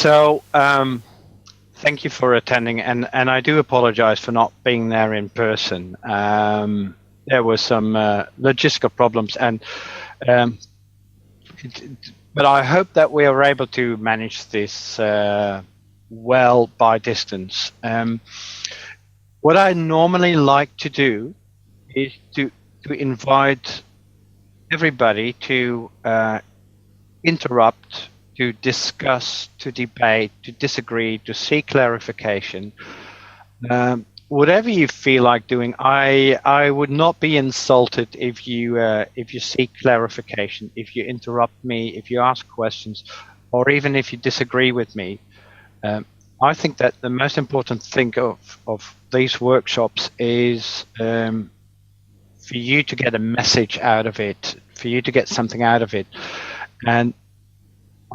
So, thank you for attending, and I do apologize for not being there in person. There were some logistical problems, and but I hope that we are able to manage this well by distance. What I normally like to do is to invite everybody to interrupt, to discuss, to debate, to disagree, to seek clarification. Whatever you feel like doing, I would not be insulted if you seek clarification, if you interrupt me, if you ask questions, or even if you disagree with me. I think that the most important thing of these workshops is for you to get a message out of it, for you to get something out of it. And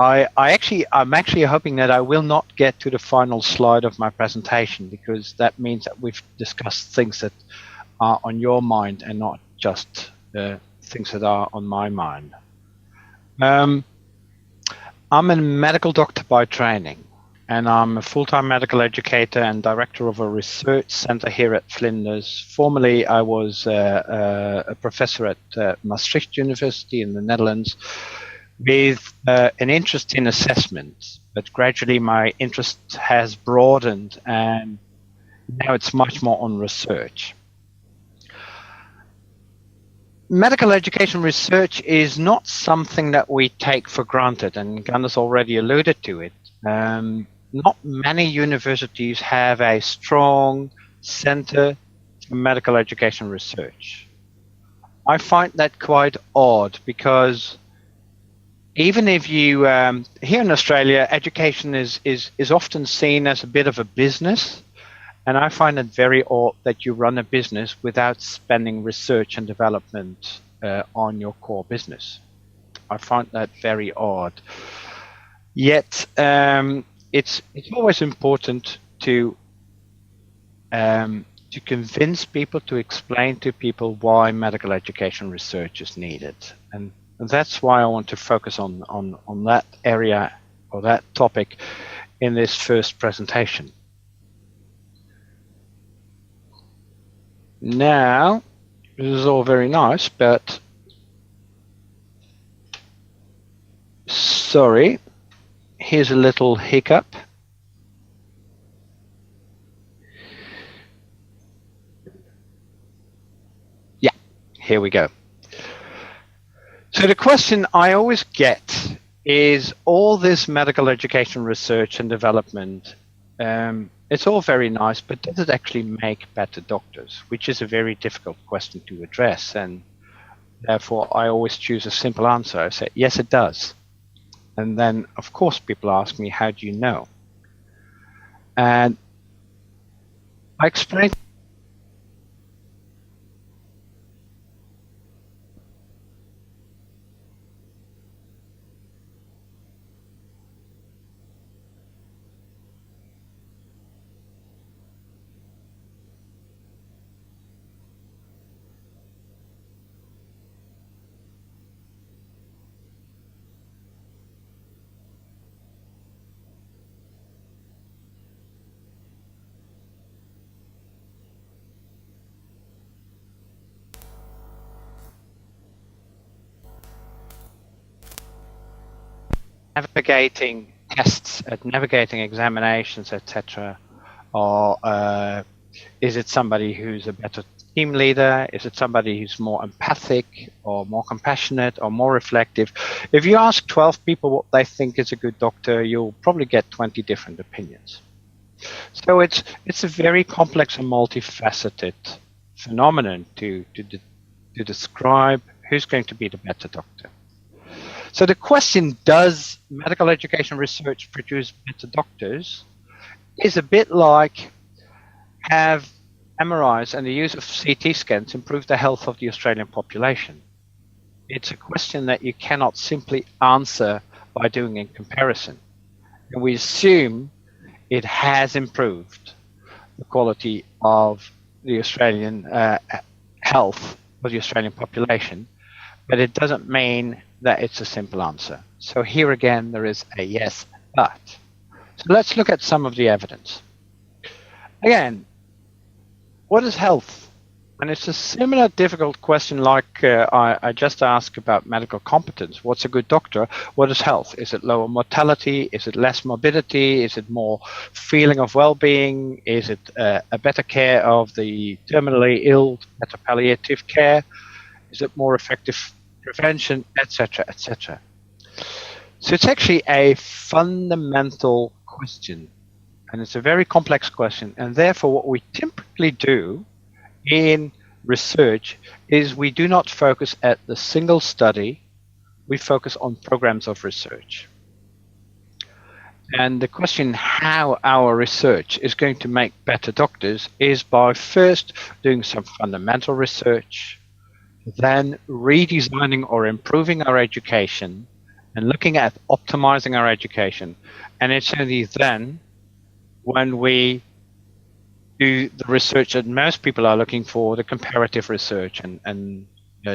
I'm actually hoping that I will not get to the final slide of my presentation, because that means that we've discussed things that are on your mind and not just things that are on my mind. I'm a medical doctor by training, and I'm a full-time medical educator and director of a research center here at Flinders. Formerly, I was a professor at Maastricht University in the Netherlands, with an interest in assessment, but gradually my interest has broadened, and now it's much more on research. Medical education research is not something that we take for granted, and Gundar's already alluded to it. Not many universities have a strong center for medical education research. I find that quite odd, because even if you, here in Australia, education is often seen as a bit of a business, and I find it very odd that you run a business without spending research and development on your core business. I find that very odd. Yet, it's always important to convince people, to explain to people why medical education research is needed. And that's why I want to focus on that area or that topic in this first presentation. Now, this is all very nice, but sorry, here's a little hiccup. Yeah, here we go. So the question I always get is, all this medical education research and development, it's all very nice, but does it actually make better doctors? Which is a very difficult question to address, and therefore I always choose a simple answer. I say, yes, it does. And then, of course, people ask me, how do you know? And I explain. Navigating tests, at navigating examinations, etc., or is it somebody who's a better team leader? Is it somebody who's more empathic or more compassionate or more reflective? If you ask 12 people what they think is a good doctor, you'll probably get 20 different opinions. So it's a very complex and multifaceted phenomenon to describe who's going to be the better doctor. So the question, does medical education research produce better doctors, is a bit like, have MRIs and the use of CT scans improved the health of the Australian population? It's a question that you cannot simply answer by doing a comparison. And we assume it has improved the quality of the Australian health of the Australian population, but it doesn't mean that it's a simple answer. So here again, there is a yes, but. So let's look at some of the evidence. Again, what is health? And it's a similar difficult question like I just asked about medical competence. What's a good doctor? What is health? Is it lower mortality? Is it less morbidity? Is it more feeling of well-being? Is it a better care of the terminally ill, better palliative care? Is it more effective prevention, etc., etc.? So it's actually a fundamental question, and it's a very complex question. And therefore, what we typically do in research is we do not focus at the single study, we focus on programs of research. And the question how our research is going to make better doctors is by first doing some fundamental research, then redesigning or improving our education and looking at optimizing our education. And it's only then when we do the research that most people are looking for, the comparative research, and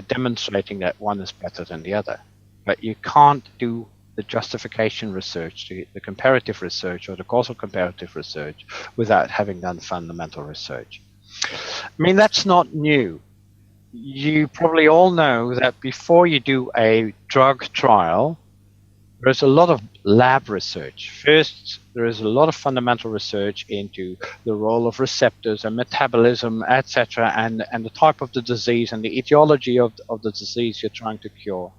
demonstrating that one is better than the other. But you can't do the justification research, the comparative research, or the causal comparative research without having done fundamental research. I mean, that's not new. You probably all know that before you do a drug trial, there's a lot of lab research. First, there is a lot of fundamental research into the role of receptors and metabolism, etc., and the type of the disease and the etiology of the disease you're trying to cure.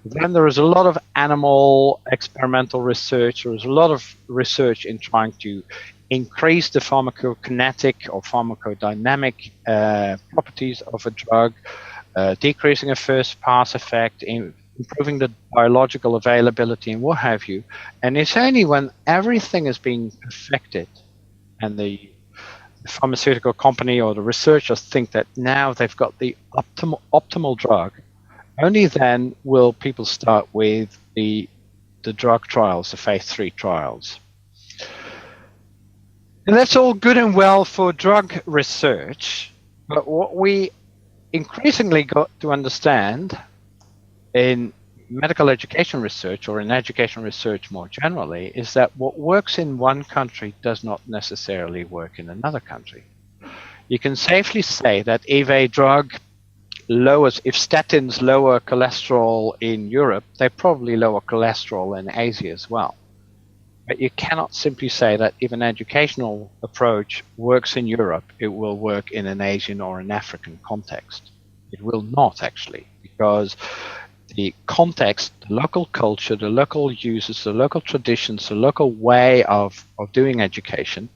Then there is a lot of animal experimental research. There is a lot of research in trying to increase the pharmacokinetic or pharmacodynamic properties of a drug, decreasing a first pass effect, improving the biological availability and what have you. And it's only when everything is being perfected and the pharmaceutical company or the researchers think that now they've got the optimal drug, only then will people start with the drug trials, the phase 3 trials. And that's all good and well for drug research, but what we increasingly got to understand in medical education research, or in education research more generally, is that what works in one country does not necessarily work in another country. You can safely say that if a drug if statins lower cholesterol in Europe, they probably lower cholesterol in Asia as well. But you cannot simply say that if an educational approach works in Europe, it will work in an Asian or an African context. It will not, actually, because the context, the local culture, the local uses, the local traditions, the local way of doing education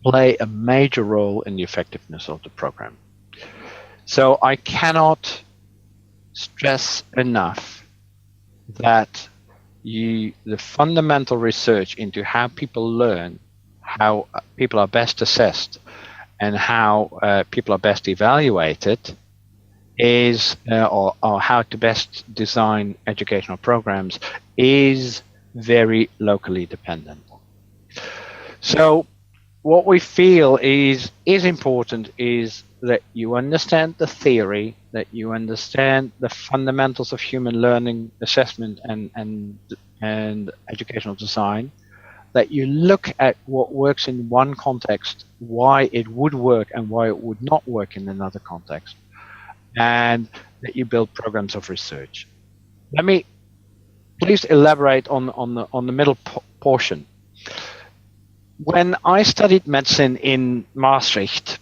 play a major role in the effectiveness of the program. So I cannot stress enough that the fundamental research into how people learn, how people are best assessed, and how people are best evaluated is, or how to best design educational programs, is very locally dependent. So what we feel is important is that you understand the theory, that you understand the fundamentals of human learning, assessment, and educational design, that you look at what works in one context, why it would work and why it would not work in another context, and that you build programs of research. Let me please elaborate on the middle portion. When I studied medicine in Maastricht,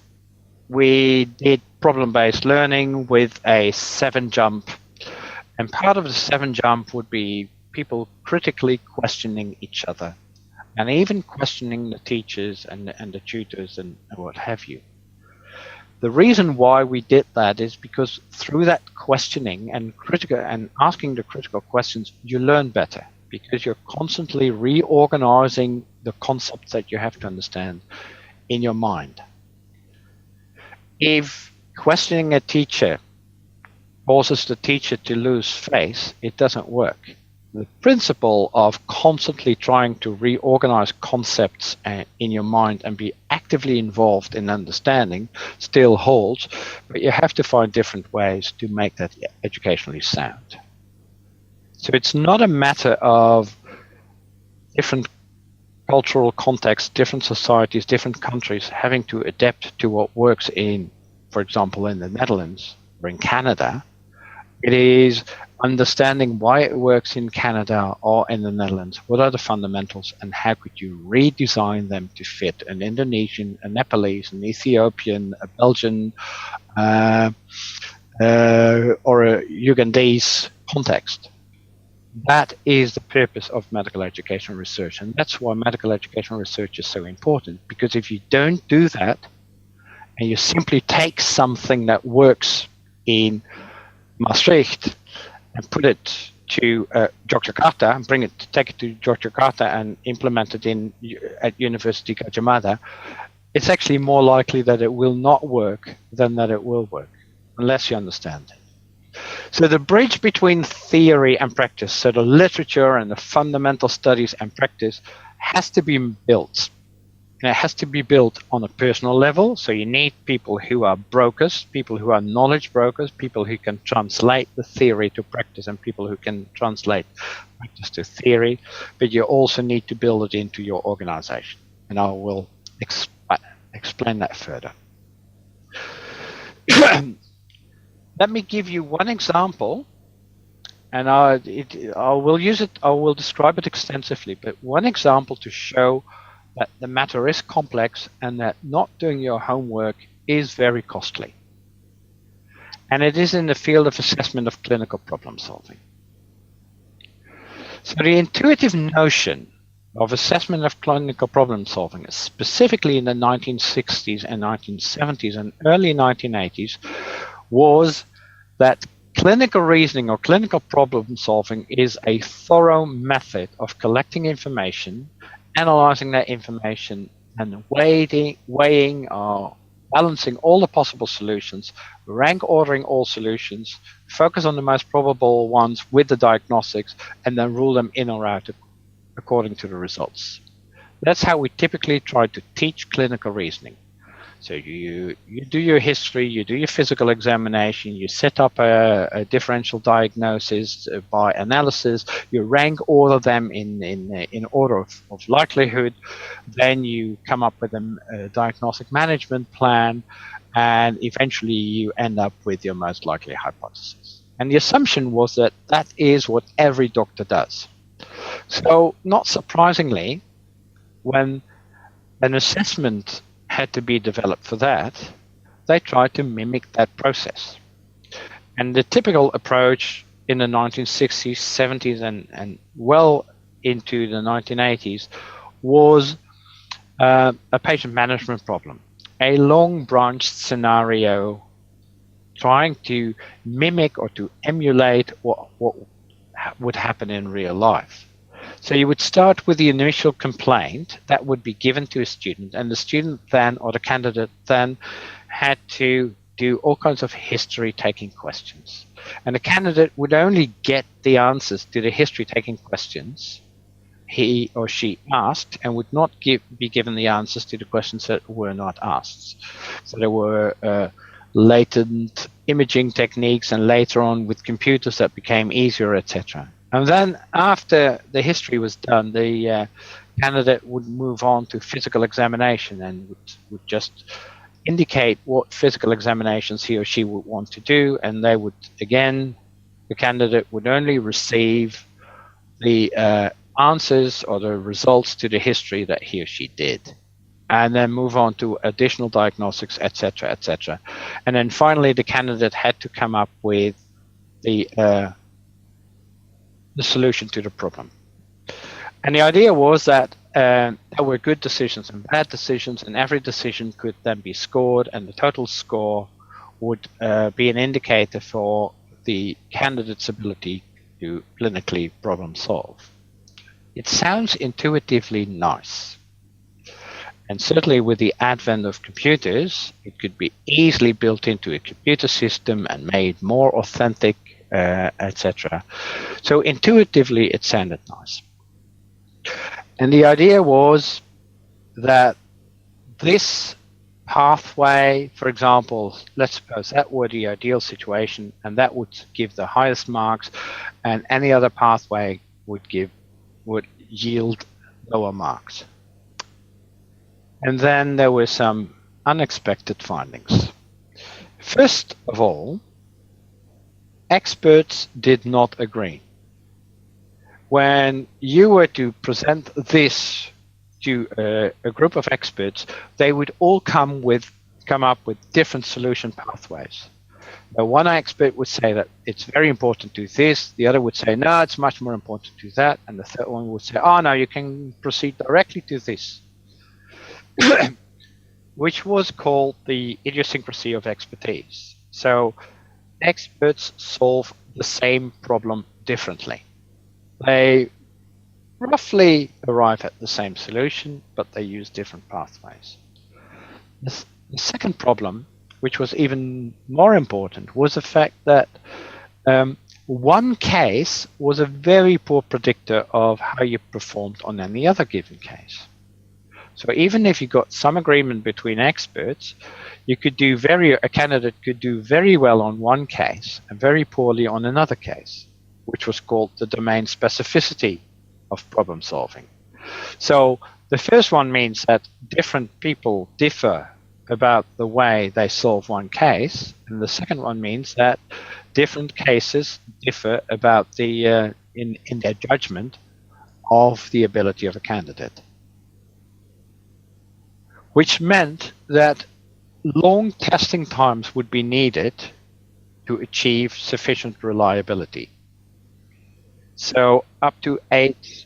we did problem-based learning with a 7-jump, and part of the 7-jump would be people critically questioning each other, and even questioning the teachers and the tutors and what have you. The reason why we did that is because through that questioning and asking the critical questions, you learn better, because you're constantly reorganizing the concepts that you have to understand in your mind. If questioning a teacher causes the teacher to lose face, it doesn't work. The principle of constantly trying to reorganize concepts in your mind and be actively involved in understanding still holds, but you have to find different ways to make that educationally sound. So it's not a matter of different cultural contexts, different societies, different countries having to adapt to what works in, for example, in the Netherlands or in Canada. It is understanding why it works in Canada or in the Netherlands. What are the fundamentals, and how could you redesign them to fit an Indonesian, a Nepalese, an Ethiopian, a Belgian, or a Ugandese context? That is the purpose of medical education research, and that's why medical education research is so important, because if you don't do that and you simply take something that works in Maastricht and put it to Yogyakarta and take it to Yogyakarta and implement it at University Gajah Mada, it's actually more likely that it will not work than that it will work, unless you understand it. So the bridge between theory and practice, so the literature and the fundamental studies and practice, has to be built. And it has to be built on a personal level. So you need people who are brokers, people who are knowledge brokers, people who can translate the theory to practice, and people who can translate practice to theory. But you also need to build it into your organization. And I will explain that further. Let me give you one example, and I will describe it extensively, but one example to show that the matter is complex and that not doing your homework is very costly. And it is in the field of assessment of clinical problem solving. So the intuitive notion of assessment of clinical problem solving, specifically in the 1960s and 1970s and early 1980s, was that clinical reasoning or clinical problem solving is a thorough method of collecting information, analyzing that information, and weighing or balancing all the possible solutions, rank ordering all solutions, focus on the most probable ones with the diagnostics, and then rule them in or out according to the results. That's how we typically try to teach clinical reasoning. So you do your history, you do your physical examination, you set up a differential diagnosis by analysis, you rank all of them in order of likelihood, then you come up with a diagnostic management plan, and eventually you end up with your most likely hypothesis. And the assumption was that that is what every doctor does. So not surprisingly, when an assessment had to be developed for that, they tried to mimic that process. And the typical approach in the 1960s, 70s, and well into the 1980s was a patient management problem, a long branched scenario trying to mimic or to emulate what would happen in real life. So you would start with the initial complaint that would be given to a student, and the student then, or the candidate then, had to do all kinds of history-taking questions. And the candidate would only get the answers to the history-taking questions he or she asked, and would not be given the answers to the questions that were not asked. So there were latent imaging techniques, and later on with computers that became easier, etc. And then after the history was done, the candidate would move on to physical examination and would just indicate what physical examinations he or she would want to do. And they would, again, the candidate would only receive the answers or the results to the history that he or she did, and then move on to additional diagnostics, etc., etc. And then finally, the candidate had to come up with the solution to the problem. And the idea was that there were good decisions and bad decisions, and every decision could then be scored, and the total score would be an indicator for the candidate's ability to clinically problem solve. It sounds intuitively nice. And certainly with the advent of computers, it could be easily built into a computer system and made more authentic, etc. So intuitively, it sounded nice. And the idea was that this pathway, for example, let's suppose that were the ideal situation, and that would give the highest marks, and any other pathway would yield lower marks. And then there were some unexpected findings. First of all, experts did not agree. When you were to present this to a group of experts, they would all come up with different solution pathways. One expert would say that it's very important to do this, the other would say, no, it's much more important to do that, and the third one would say, oh, no, you can proceed directly to this, which was called the idiosyncrasy of expertise. So experts solve the same problem differently. They roughly arrive at the same solution, but they use different pathways. The second problem, which was even more important, was the fact that one case was a very poor predictor of how you performed on any other given case. So even if you got some agreement between experts, a candidate could do very well on one case and very poorly on another case, which was called the domain specificity of problem solving. So the first one means that different people differ about the way they solve one case, and the second one means that different cases differ about the in their judgment of the ability of a candidate, which meant that long testing times would be needed to achieve sufficient reliability. So up to 8,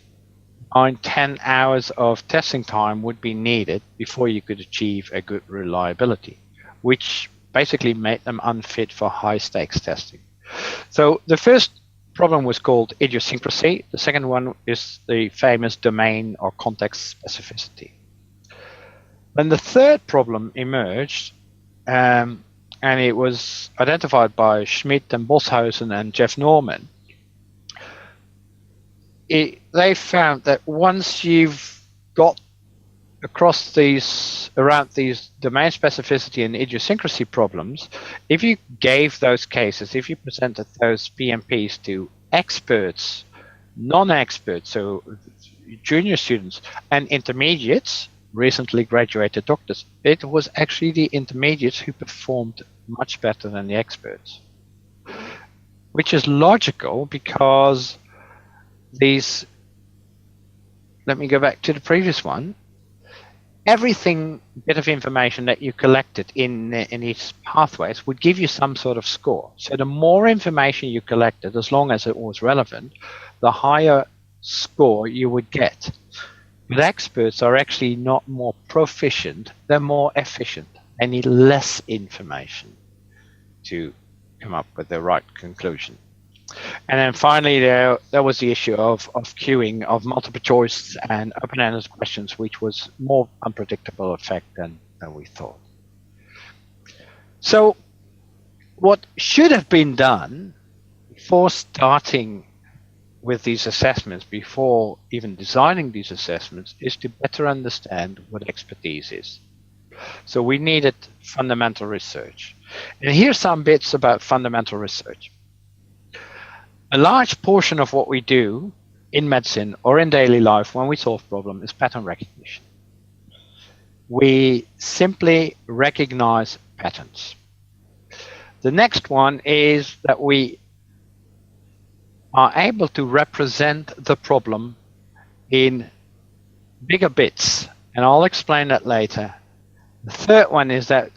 9, 10 hours of testing time would be needed before you could achieve a good reliability, which basically made them unfit for high stakes testing. So the first problem was called idiosyncrasy. The second one is the famous domain or context specificity. Then the third problem emerged, and it was identified by Schmidt and Boshausen and Jeff Norman. They found that once you've got around these domain specificity and idiosyncrasy problems, if you gave those cases, if you presented those PMPs to experts, non-experts, so junior students and intermediates, recently graduated doctors, it was actually the intermediates who performed much better than the experts, which is logical because let me go back to the previous one. Everything bit of information that you collected in these pathways would give you some sort of score. So the more information you collected, as long as it was relevant, the higher score you would get. But experts are actually not more proficient, they're more efficient. They need less information to come up with the right conclusion. And then finally, there was the issue of queuing, of multiple choice and open-ended questions, which was more unpredictable effect than we thought. So what should have been done before starting with these assessments, before even designing these assessments, is to better understand what expertise is. So we needed fundamental research. And here's some bits about fundamental research. A large portion of what we do in medicine or in daily life when we solve problems is pattern recognition. We simply recognize patterns. The next one is that we are able to represent the problem in bigger bits, and I'll explain that later. The third one is that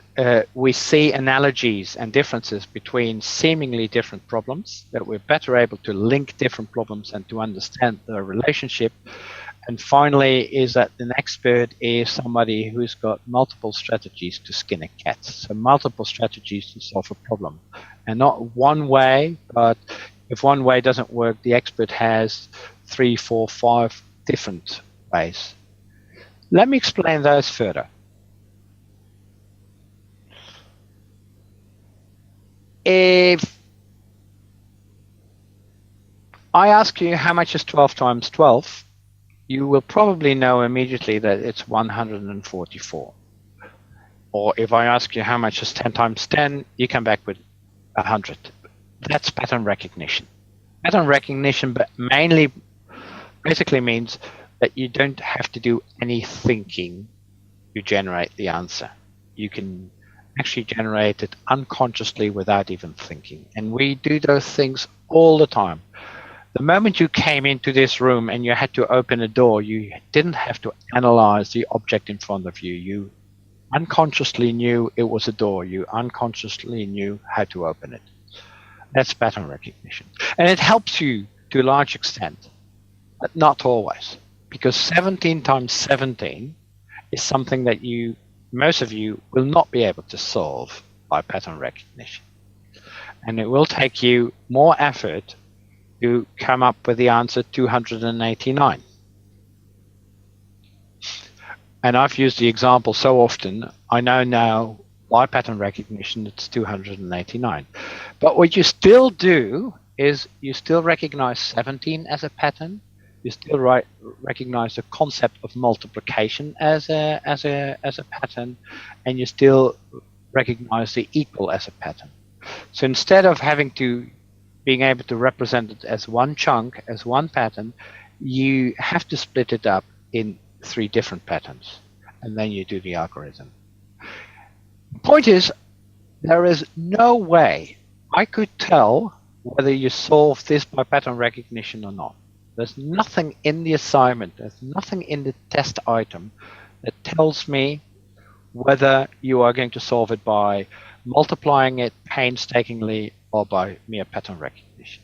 we see analogies and differences between seemingly different problems, that we're better able to link different problems and to understand the relationship. And finally is that an expert is somebody who's got multiple strategies to skin a cat. So multiple strategies to solve a problem. And not one way, but if one way doesn't work, the expert has 3, 4, 5 different ways. Let me explain those further. If I ask you how much is 12 times 12, you will probably know immediately that it's 144. Or if I ask you how much is 10 times 10, you come back with 100. That's pattern recognition. Pattern recognition, but basically means that you don't have to do any thinking you generate the answer. You can actually generate it unconsciously without even thinking. And we do those things all the time. The moment you came into this room and you had to open a door, you didn't have to analyze the object in front of you. You unconsciously knew it was a door. You unconsciously knew how to open it. That's pattern recognition. And it helps you to a large extent, but not always. Because 17 times 17 is something that most of you will not be able to solve by pattern recognition. And it will take you more effort to come up with the answer 289. And I've used the example so often, I know now by pattern recognition it's 289. But what you still do is you still recognize 17 as a pattern. You still recognize the concept of multiplication as a pattern, and you still recognize the equal as a pattern. So instead of being able to represent it as one chunk, as one pattern, you have to split it up in 3 different patterns, and then you do the algorithm. The point is, there is no way I could tell whether you solve this by pattern recognition or not. There's nothing in the assignment, there's nothing in the test item that tells me whether you are going to solve it by multiplying it painstakingly or by mere pattern recognition.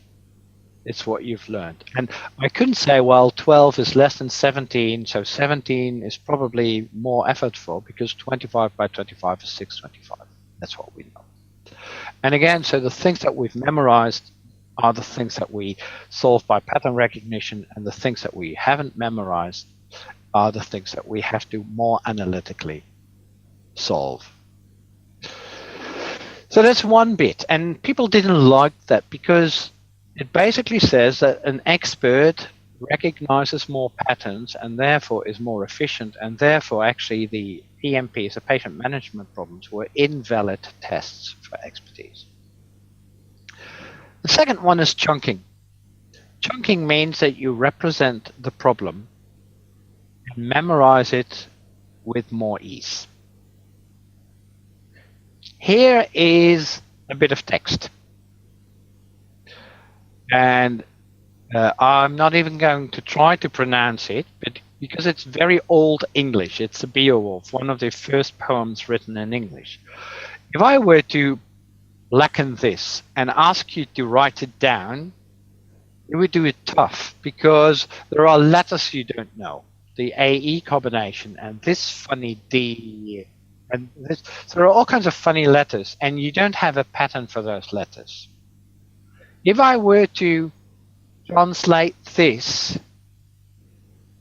It's what you've learned. And I couldn't say, well, 12 is less than 17, so 17 is probably more effortful because 25 by 25 is 625. That's what we know. And again, so the things that we've memorized are the things that we solve by pattern recognition, and the things that we haven't memorized are the things that we have to more analytically solve. So that's one bit, and people didn't like that because it basically says that an expert recognizes more patterns and therefore is more efficient, and therefore actually the PMPs, the patient management problems, were invalid tests for expertise. The second one is chunking. Chunking means that you represent the problem and memorize it with more ease. Here is a bit of text. And I'm not even going to try to pronounce it, but because it's very old English. It's a Beowulf, one of the first poems written in English. If I were to lacken this and ask you to write it down, you would do it tough because there are letters you don't know. The AE combination and this funny D and this. So there are all kinds of funny letters and you don't have a pattern for those letters. If I were to translate this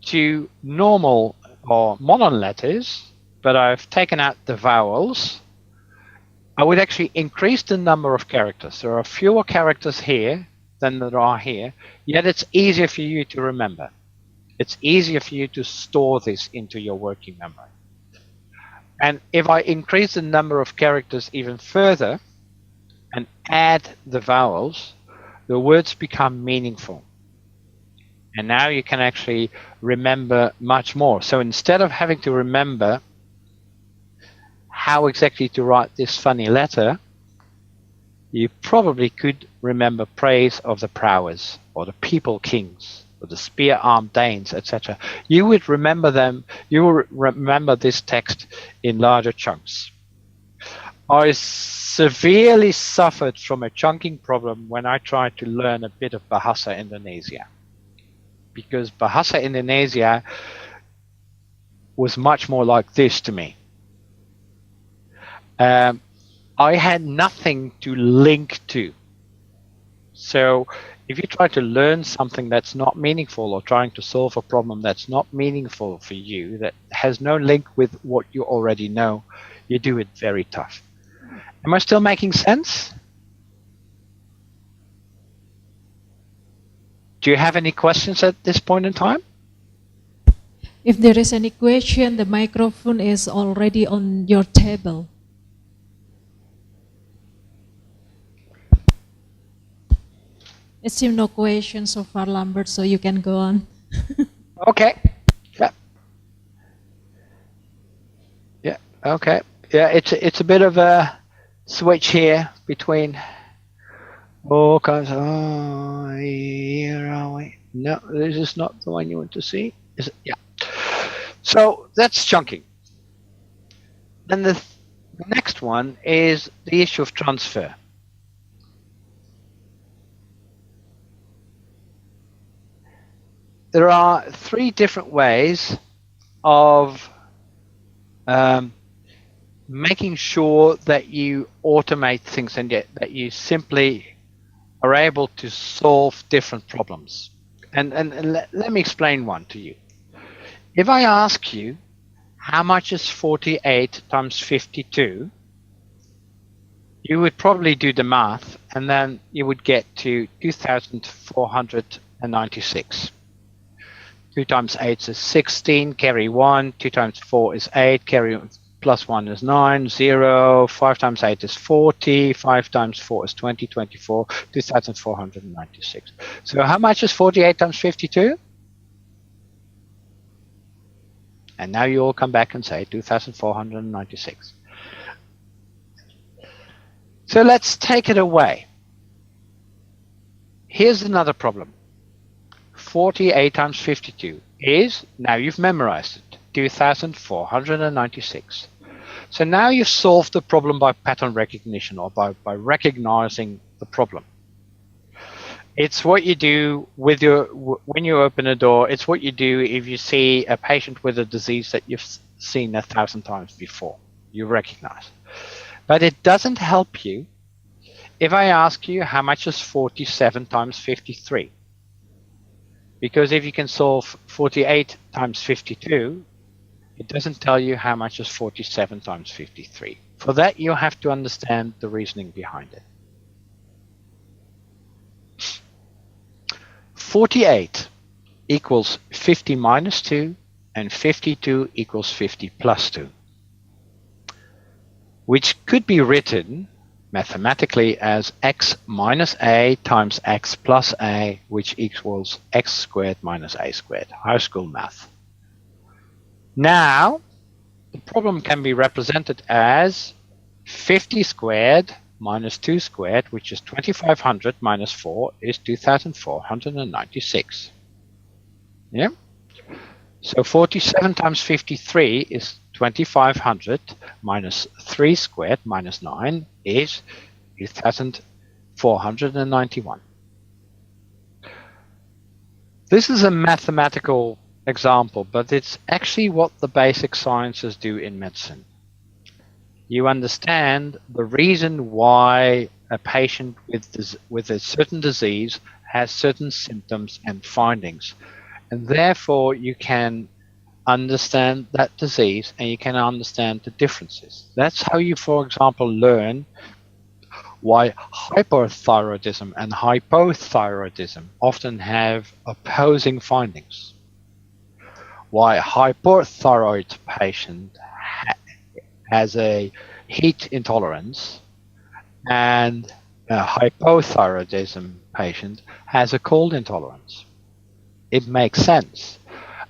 to normal or modern letters, but I've taken out the vowels, I would actually increase the number of characters. There are fewer characters here than there are here, yet it's easier for you to remember. It's easier for you to store this into your working memory. And if I increase the number of characters even further and add the vowels, the words become meaningful. And now you can actually remember much more. So instead of having to remember how exactly to write this funny letter, you probably could remember praise of the prowess or the people kings or the spear-armed Danes, etc. You would remember them, you will remember this text in larger chunks. I severely suffered from a chunking problem when I tried to learn a bit of Bahasa Indonesia, because Bahasa Indonesia was much more like this to me. I had nothing to link to. So if you try to learn something that's not meaningful or trying to solve a problem that's not meaningful for you, that has no link with what you already know, you do it very tough. Am I still making sense? Do you have any questions at this point in time? If there is any question, the microphone is already on your table. It seems no question so far, Lambert, so you can go on. Okay. Yeah. Okay. Yeah, it's a bit of a switch here between all kinds of. Oh, here are we? No, this is not the one you want to see. Is it? Yeah. So that's chunking. Then the next one is the issue of transfer. There are three different ways of making sure that you automate things and that you simply are able to solve different problems. And let me explain one to you. If I ask you, how much is 48 times 52? You would probably do the math, and then you would get to 2,496. 2 times 8 is 16, carry 1. 2 times 4 is 8, carry plus 1 is 9, 0. 5 times 8 is 40, 5 times 4 is 20, 24, 2,496. So how much is 48 times 52? And now you all come back and say 2,496. So let's take it away. Here's another problem. 48 times 52 is, now you've memorized it, 2,496. So now you've solved the problem by pattern recognition, or by recognizing the problem. It's what you do with when you open a door. It's what you do if you see a patient with a disease that you've seen 1,000 times before. You recognize. But it doesn't help you if I ask you how much is 47 times 53. Because if you can solve 48 times 52, it doesn't tell you how much is 47 times 53. For that, you have to understand the reasoning behind it. 48 equals 50 minus 2, and 52 equals 50 plus 2, which could be written mathematically as x minus a times x plus a, which equals x squared minus a squared. High school math. Now, the problem can be represented as 50 squared minus 2 squared, which is 2,500 minus 4 is 2,496. Yeah? So 47 times 53 is 2,500 minus 3 squared minus 9 is 2,491. This is a mathematical example, but it's actually what the basic sciences do in medicine. You understand the reason why a patient with a certain disease has certain symptoms and findings, and therefore you can understand that disease and you can understand the differences. That's how you, for example, learn why hyperthyroidism and hypothyroidism often have opposing findings. Why a hyperthyroid patient has a heat intolerance and a hypothyroidism patient has a cold intolerance. It makes sense.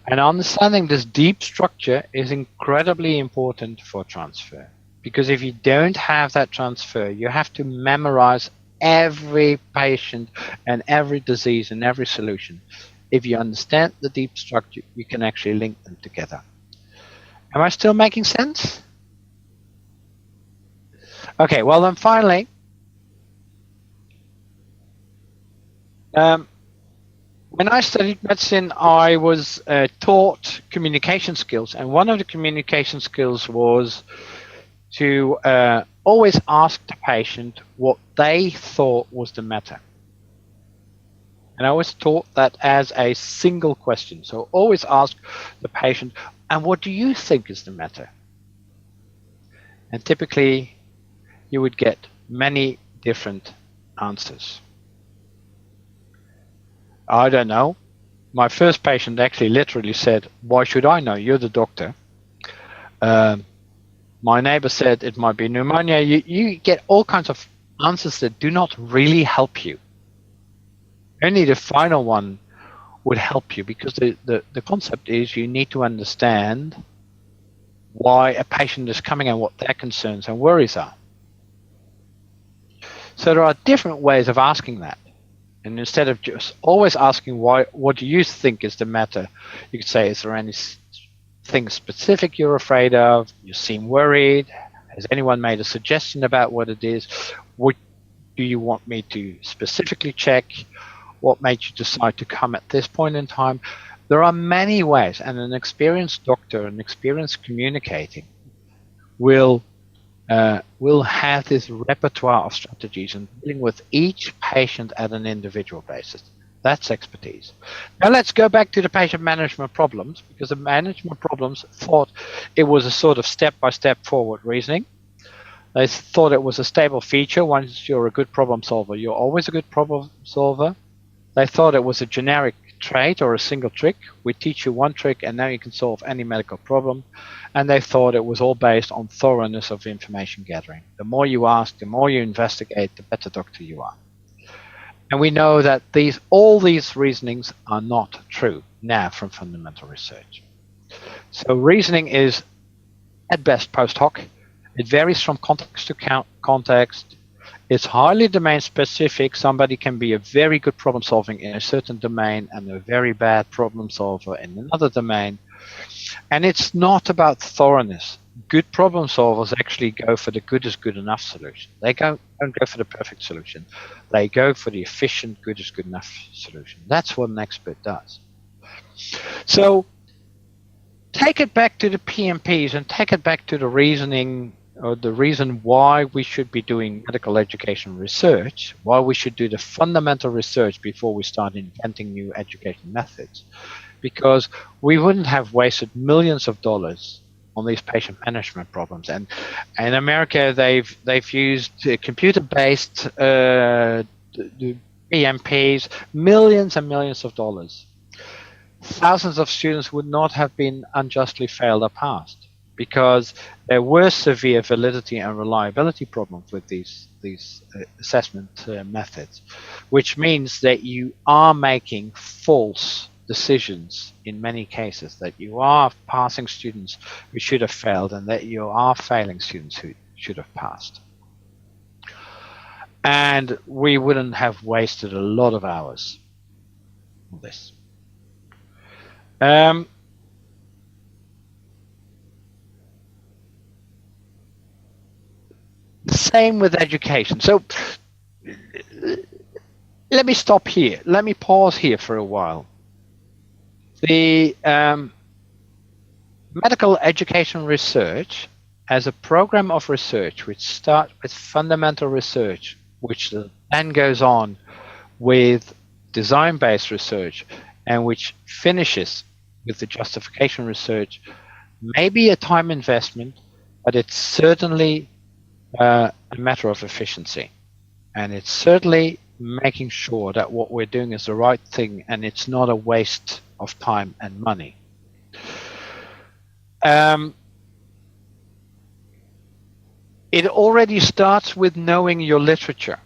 And understanding this deep structure is incredibly important for transfer. Because if you don't have that transfer, you have to memorize every patient and every disease and every solution. If you understand the deep structure, you can actually link them together. Am I still making sense? Okay, well then finally, when I studied medicine, I was taught communication skills, and one of the communication skills was to always ask the patient what they thought was the matter. And I always taught that as a single question. So always ask the patient, and what do you think is the matter? And typically, you would get many different answers. I don't know. My first patient actually literally said, why should I know? You're the doctor. My neighbor said it might be pneumonia. You get all kinds of answers that do not really help you. Only the final one would help you, because the concept is you need to understand why a patient is coming and what their concerns and worries are. So there are different ways of asking that. And instead of just always asking why, what do you think is the matter, you could say, is there anything specific you're afraid of? You seem worried. Has anyone made a suggestion about what it is? What do you want me to specifically check? What made you decide to come at this point in time? There are many ways, and an experienced doctor, an experienced communicating, will have this repertoire of strategies and dealing with each patient at an individual basis. That's expertise. Now let's go back to the patient management problems, because the management problems thought it was a sort of step-by-step forward reasoning. They thought it was a stable feature. Once you're a good problem solver, you're always a good problem solver. They thought it was a generic trait or a single trick. We teach you one trick and now you can solve any medical problem. And they thought it was all based on thoroughness of information gathering. The more you ask, the more you investigate, the better doctor you are. And we know that all these reasonings are not true now from fundamental research. So reasoning is at best post hoc. It varies from context to context. It's highly domain specific. Somebody can be a very good problem solving in a certain domain and a very bad problem solver in another domain. And it's not about thoroughness. Good problem solvers actually go for the good is good enough solution. They don't go for the perfect solution. They go for the efficient good is good enough solution. That's what an expert does. So take it back to the PMPs and take it back to the reasoning, or the reason why we should be doing medical education research, why we should do the fundamental research before we start inventing new education methods. Because we wouldn't have wasted millions of dollars on these patient management problems. And in America, they've used computer-based PMPs, millions and millions of dollars. Thousands of students would not have been unjustly failed or passed, because there were severe validity and reliability problems with these assessment methods, which means that you are making false decisions in many cases, that you are passing students who should have failed and that you are failing students who should have passed. And we wouldn't have wasted a lot of hours on this. Same with education. So let me stop here. Let me pause here for a while. The medical education research as a program of research, which starts with fundamental research, which then goes on with design-based research, and which finishes with the justification research, may be a time investment, but it's certainly a matter of efficiency. And it's certainly making sure that what we're doing is the right thing and it's not a waste of time and money. It already starts with knowing your literature.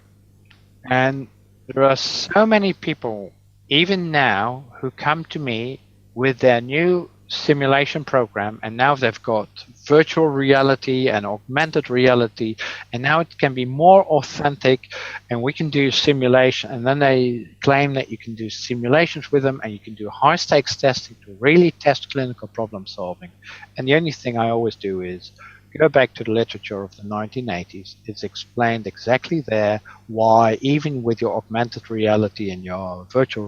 And there are so many people, even now, who come to me with their new simulation program, and now they've got virtual reality and augmented reality, and now it can be more authentic and we can do simulation. And then they claim that you can do simulations with them and you can do high stakes testing to really test clinical problem solving. And the only thing I always do is go back to the literature of the 1980s. It's explained exactly there why, even with your augmented reality and your virtual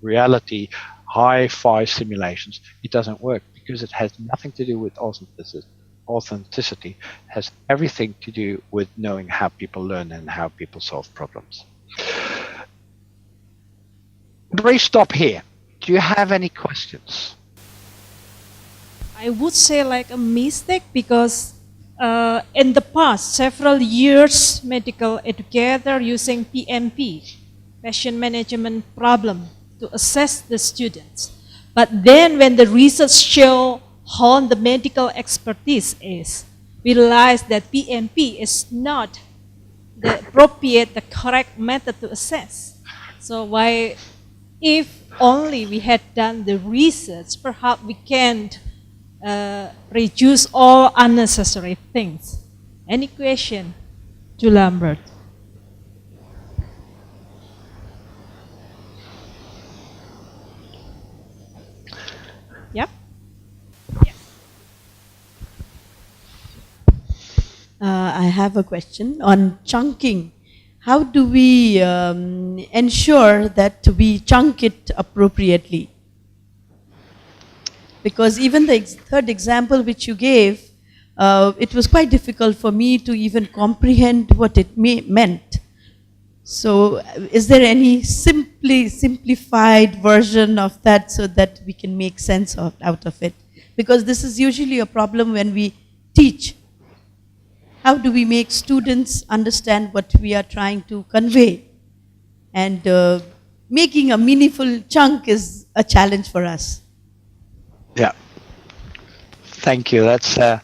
reality hi-fi simulations, it doesn't work, because it has nothing to do with authenticity. It has everything to do with knowing how people learn and how people solve problems. Brief stop here. Do you have any questions? I would say like a mistake, because in the past several years medical educator using PMP, patient management problem, to assess the students. But then when the research show how the medical expertise is, we realize that PMP is not the appropriate, the correct method to assess. So if only we had done the research, perhaps we can reduce all unnecessary things. Any question to Lambert? Yep. I have a question on chunking. How do we ensure that we chunk it appropriately? Because even the third example which you gave, it was quite difficult for me to even comprehend what it meant. So is there any simplified version of that so that we can make sense out of it? Because this is usually a problem when we teach. How do we make students understand what we are trying to convey? And making a meaningful chunk is a challenge for us. Yeah. Thank you. That's a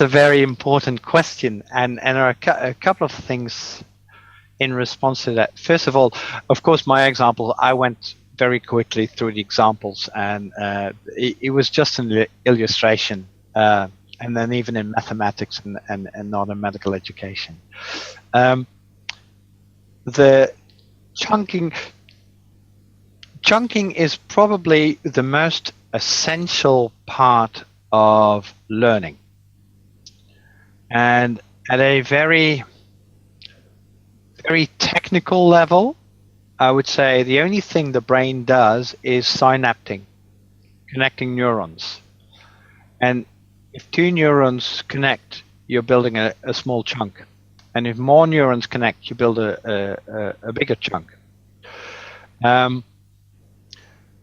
very important question, and there are a couple of things in response to that. First of all, of course, my example, I went very quickly through the examples, and it was just an illustration, and then even in mathematics and not in medical education. The chunking is probably the most essential part of learning. And at a very, very technical level, I would say the only thing the brain does is synapting, connecting neurons. And if two neurons connect, you're building a small chunk. And if more neurons connect, you build a bigger chunk.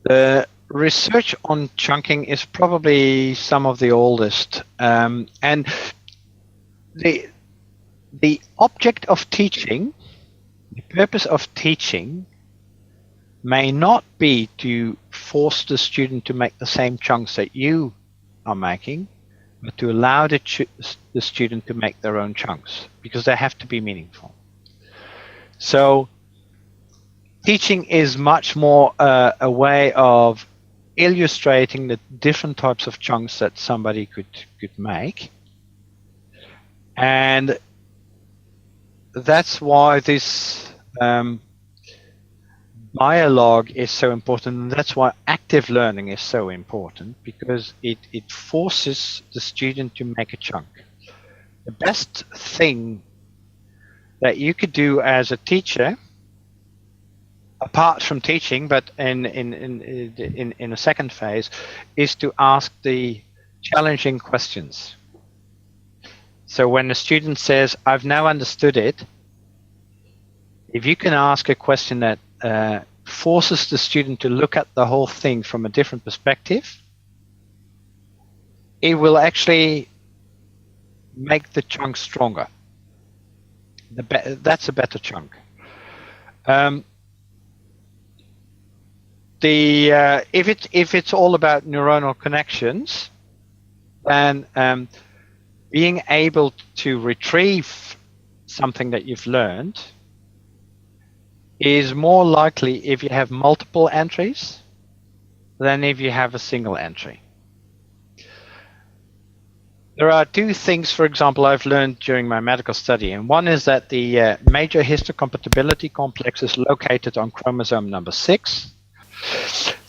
The research on chunking is probably some of the oldest. And the object of teaching, the purpose of teaching may not be to force the student to make the same chunks that you are making, but to allow the student to make their own chunks, because they have to be meaningful. So teaching is much more a way of illustrating the different types of chunks that somebody could make. And that's why this dialogue is so important, and that's why active learning is so important, because it forces the student to make a chunk. The best thing that you could do as a teacher, apart from teaching, but in a second phase, is to ask the challenging questions. So when the student says, "I've now understood it," if you can ask a question that forces the student to look at the whole thing from a different perspective, it will actually make the chunk stronger. That's a better chunk. If it's all about neuronal connections, then being able to retrieve something that you've learned is more likely if you have multiple entries than if you have a single entry. There are two things, for example, I've learned during my medical study, and one is that the major histocompatibility complex is located on chromosome number 6.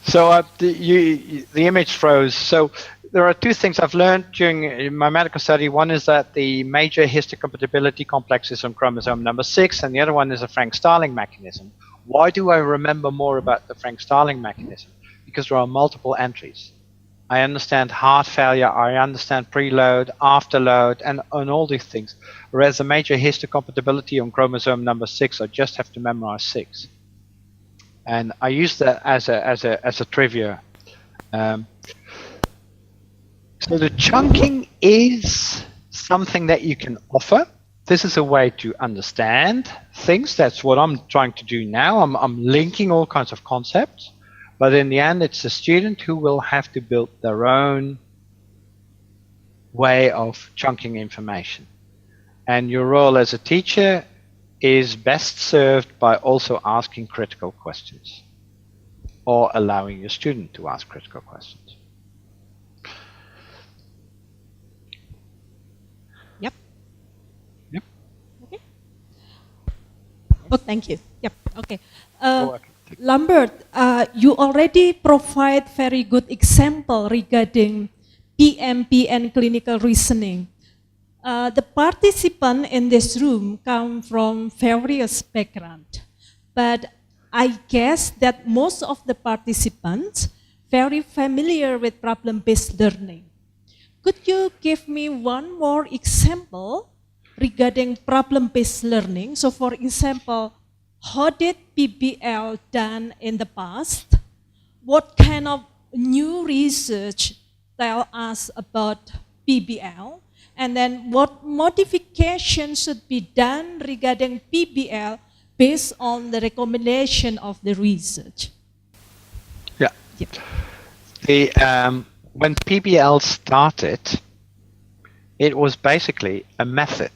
So the image froze. So there are two things I've learned during my medical study. One is that the major histocompatibility complex is on chromosome number 6, and the other one is a Frank-Starling mechanism. Why do I remember more about the Frank-Starling mechanism? Because there are multiple entries. I understand heart failure, I understand preload, afterload, and all these things. Whereas the major histocompatibility on chromosome number 6, I just have to memorize 6. And I use that as a trivia. So the chunking is something that you can offer. This is a way to understand things. That's what I'm trying to do now. I'm linking all kinds of concepts. But in the end, it's the student who will have to build their own way of chunking information. And your role as a teacher is best served by also asking critical questions or allowing your student to ask critical questions. Thank you. Yep. Okay. welcome. Lambert, you already provide very good example regarding PMP and clinical reasoning. The participants in this room come from various backgrounds, but I guess that most of the participants very familiar with problem-based learning. Could you give me one more example regarding problem-based learning? So for example, how did PBL done in the past? What kind of new research tell us about PBL? And then what modification should be done regarding PBL based on the recommendation of the research? Yeah. When PBL started, it was basically a method.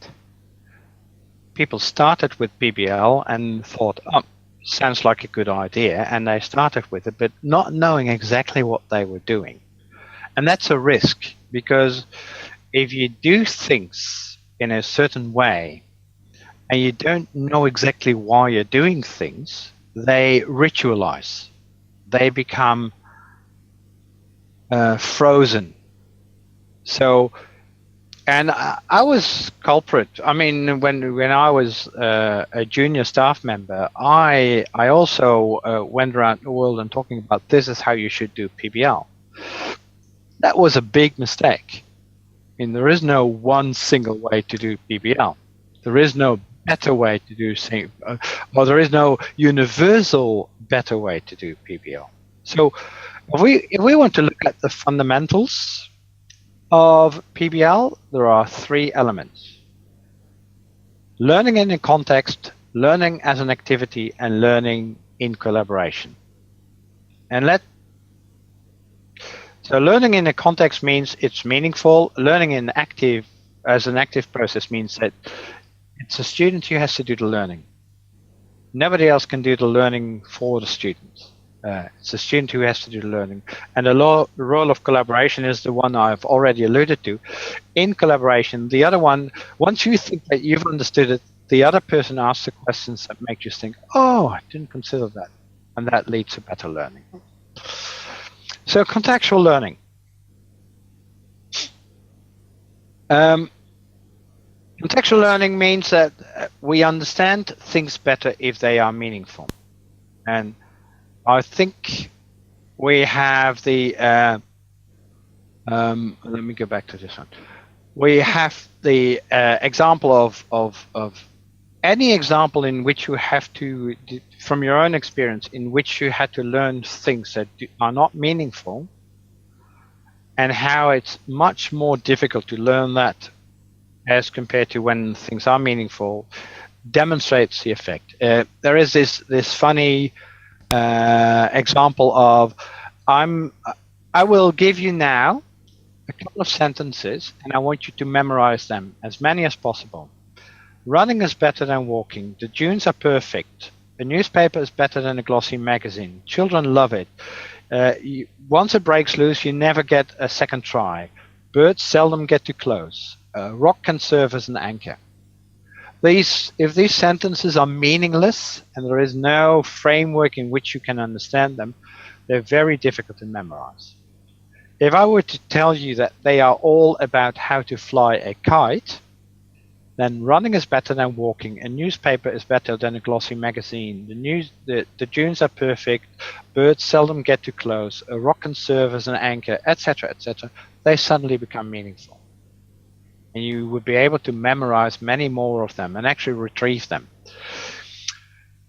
People started with PBL and thought, oh, sounds like a good idea, and they started with it, but not knowing exactly what they were doing. And that's a risk, because if you do things in a certain way and you don't know exactly why you're doing things, they ritualize. They become frozen. So, and I was culprit. I mean, when I was a junior staff member, I also went around the world and talking about this is how you should do PBL. That was a big mistake. I mean, there is no one single way to do PBL. There is no better way to do things, or there is no universal better way to do PBL. So, if we want to look at the fundamentals of PBL, there are three elements: learning in a context, learning as an activity, and learning in collaboration. So learning in a context means it's meaningful. Learning as an active process means that it's a student who has to do the learning. Nobody else can do the learning for the student. It's a student who has to do the learning. And the role of collaboration is the one I've already alluded to. In collaboration, the other one, once you think that you've understood it, the other person asks the questions that make you think, oh, I didn't consider that. And that leads to better learning. So contextual learning. Contextual learning means that we understand things better if they are meaningful. And I think we have the, let me go back to this one. We have the example of any example in which you have to, from your own experience, in which you had to learn things that are not meaningful, and how it's much more difficult to learn that as compared to when things are meaningful, demonstrates the effect. There is this funny example of, I will give you now a couple of sentences, and I want you to memorize them, as many as possible. Running is better than walking. The dunes are perfect. A newspaper is better than a glossy magazine. Children love it. Once it breaks loose, you never get a second try. Birds seldom get too close. A rock can serve as an anchor. If these sentences are meaningless and there is no framework in which you can understand them, they're very difficult to memorize. If I were to tell you that they are all about how to fly a kite, then running is better than walking. A newspaper is better than a glossy magazine. The dunes are perfect. Birds seldom get too close. A rock can serve as an anchor, etc., etc. They suddenly become meaningful. And you would be able to memorize many more of them and actually retrieve them.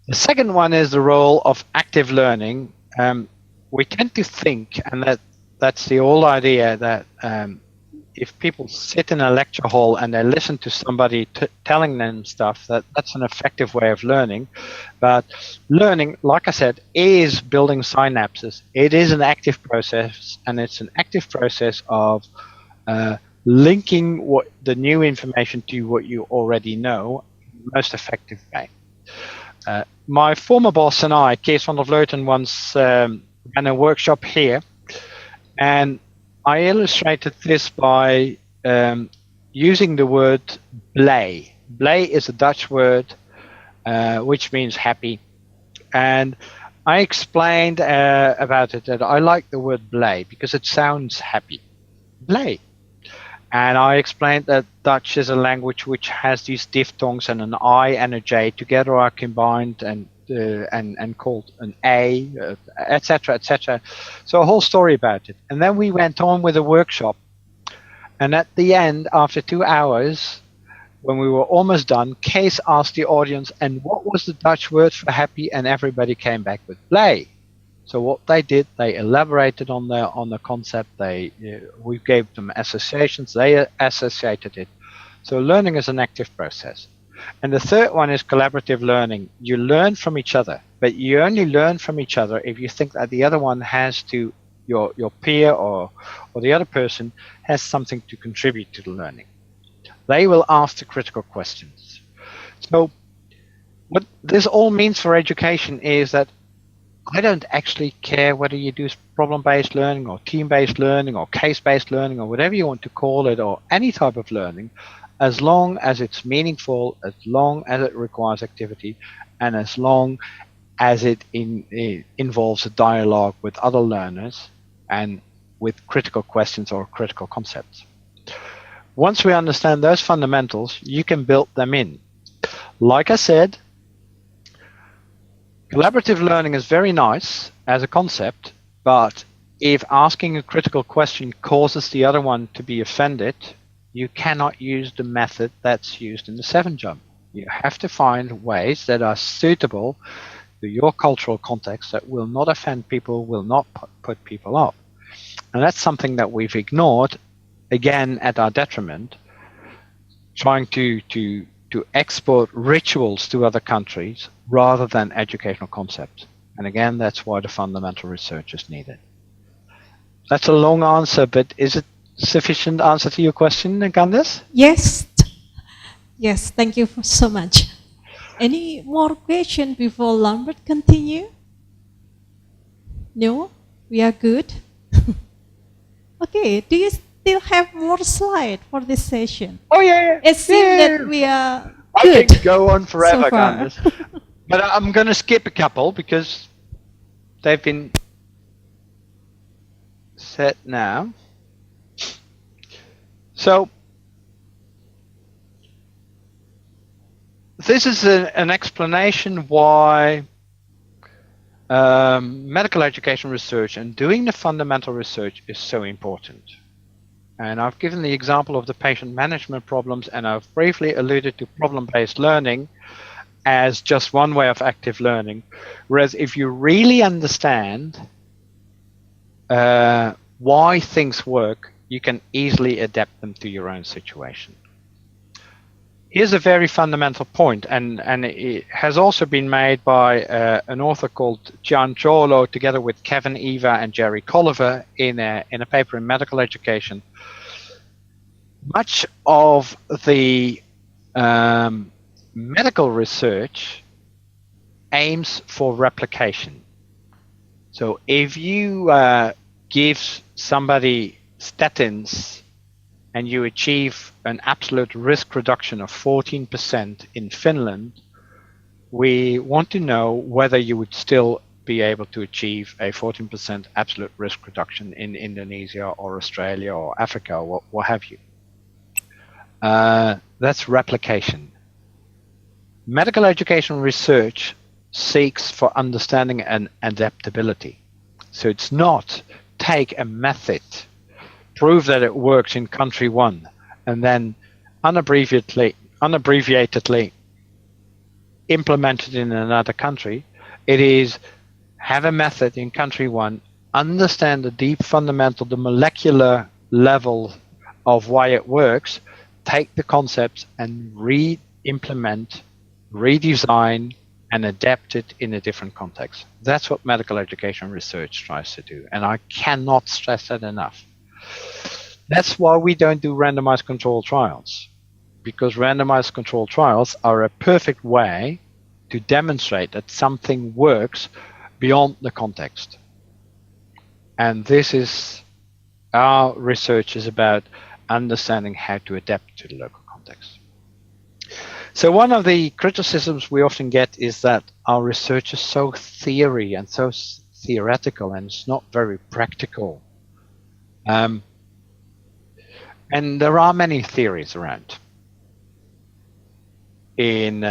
The second one is the role of active learning. We tend to think, and that's the old idea, that if people sit in a lecture hall and they listen to somebody telling them stuff, that's an effective way of learning. But learning, like I said, is building synapses. It is an active process, and it's an active process of linking the new information to what you already know in the most effective way. My former boss and I, Kees van der Vleuten, once ran a workshop here, and I illustrated this by using the word blij. Blij is a Dutch word which means happy. And I explained about it that I like the word blij because it sounds happy. Blij. And I explained that Dutch is a language which has these diphthongs, and an I and a J together are combined and called an A, etc., etc. So a whole story about it. And then we went on with a workshop. And at the end, after 2 hours, when we were almost done, Kees asked the audience, and what was the Dutch word for happy? And everybody came back with blij. So what they did, they elaborated on the concept. We gave them associations. They associated it. So learning is an active process. And the third one is collaborative learning. You learn from each other, but you only learn from each other if you think that the other one has to, your peer or the other person has something to contribute to the learning. They will ask the critical questions. So what this all means for education is that I don't actually care whether you do problem-based learning or team-based learning or case-based learning or whatever you want to call it, or any type of learning, as long as it's meaningful, as long as it requires activity, and as long as it involves a dialogue with other learners and with critical questions or critical concepts. Once we understand those fundamentals, you can build them in. Like I said, collaborative learning is very nice as a concept, but if asking a critical question causes the other one to be offended, you cannot use the method that's used in the 7 jump. You have to find ways that are suitable to your cultural context, that will not offend people, will not put people off. And that's something that we've ignored, again at our detriment, trying to export rituals to other countries rather than educational concepts. And again, that's why the fundamental research is needed. That's a long answer, but is it sufficient answer to your question, Candice? Yes. Yes, thank you so much. Any more questions before Lambert continue? No? We are good? Okay, do you still have more slides for this session? Oh yeah. It seems that we are good. I can go on so forever, far. Candice. But I'm going to skip a couple because they've been set now. So this is an explanation why medical education research and doing the fundamental research is so important. And I've given the example of the patient management problems, and I've briefly alluded to problem-based learning as just one way of active learning. Whereas if you really understand why things work, you can easily adapt them to your own situation. Here's a very fundamental point, and it has also been made by an author called Gian Ciolo, together with Kevin Eva and Jerry Colliver in a paper in Medical Education. Much of the medical research aims for replication. So if you give somebody statins and you achieve an absolute risk reduction of 14% in Finland, we want to know whether you would still be able to achieve a 14% absolute risk reduction in Indonesia or Australia or Africa or what have you. That's replication. Medical education research seeks for understanding and adaptability. So it's not take a method, prove that it works in country 1, and then unabbreviatedly implement it in another country. It is have a method in country 1, understand the deep fundamental, the molecular level of why it works, take the concepts and re-implement, redesign, and adapt it in a different context. That's what medical education research tries to do, and I cannot stress that enough. That's why we don't do randomized controlled trials, because randomized controlled trials are a perfect way to demonstrate that something works beyond the context. And this is, our research is about understanding how to adapt to the local context. So one of the criticisms we often get is that our research is so theory and so theoretical, and it's not very practical. And there are many theories around in